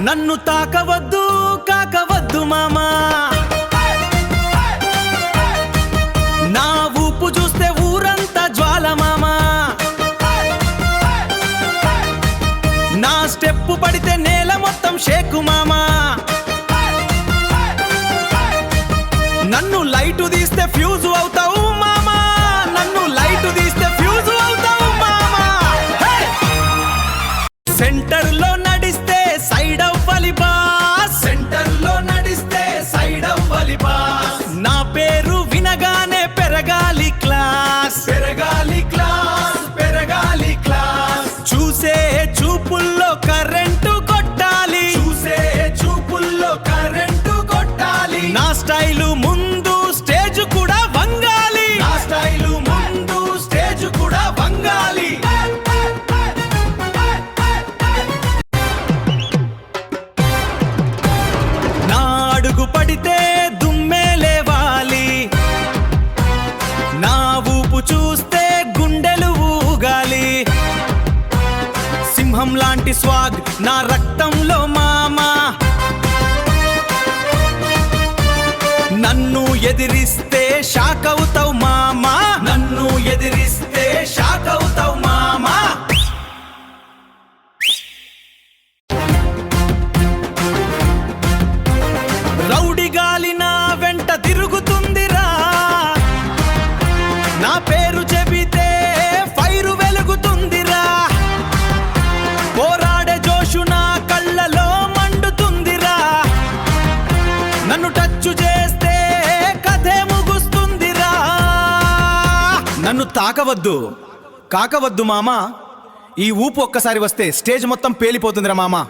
నన్ను తాకవద్దు కాకవద్దు మామా, నా ఊపు చూస్తే ఊరంతా జ్వాల మామా, నా స్టెప్పు పడితే నేల మొత్తం షేకు మామా, నన్ను లైటు తీస్తే ఫ్యూజు అవుతావు మామా, నన్ను లైటు తీస్తే ఫ్యూజు అవుతావు మామా. సెంటర్ లో నడిస్తే సైడ్ అవ్వాలి బాస్, సెంటర్ లో నడిస్తే సైడ్ అవ్వాలి బాస్, నా పేరు వినగానే పెరగాలి క్లాస్, పెరగాలి క్లాస్, పెరగాలి క్లాస్, చూసే చూపుల్లో కరెంటు కొట్టాలి, చూసే చూపుల్లో కరెంటు కొట్టాలి, నా స్టైలు ముందు స్టేజ్ కూడా వంగాలి, నా స్టైలు ముందు స్టేజ్ కూడా వంగాలి. నా అడుగు పడితే దుమ్మే లేవాలి, నా ఊపు చూస్తే గుండెలు ఊగాలి, సింహం లాంటి స్వాగ్ నా రక్తంలో మామా, నన్ను ఎదిరిస్తే షాక్ అవుతావు మామా, నన్ను ఎదిరిస్తే షాక్ అవుతావు మామా. రౌడి గాలి నా వెంట తిరుగుతుందిరా, నా పేరు చెబితే ఫైరు వెలుగుతుందిరా, పోరాడే జోషు నా కళ్ళలో మండుతుందిరా, నన్ను టచ్ చేస్తే కథే ముగుస్తుందిరా. నన్ను తాకవద్దు కాకవద్దు మామా, ఈ ఊపు ఒక్కసారి వస్తే స్టేజ్ మొత్తం పేలిపోతుందిరా మామా.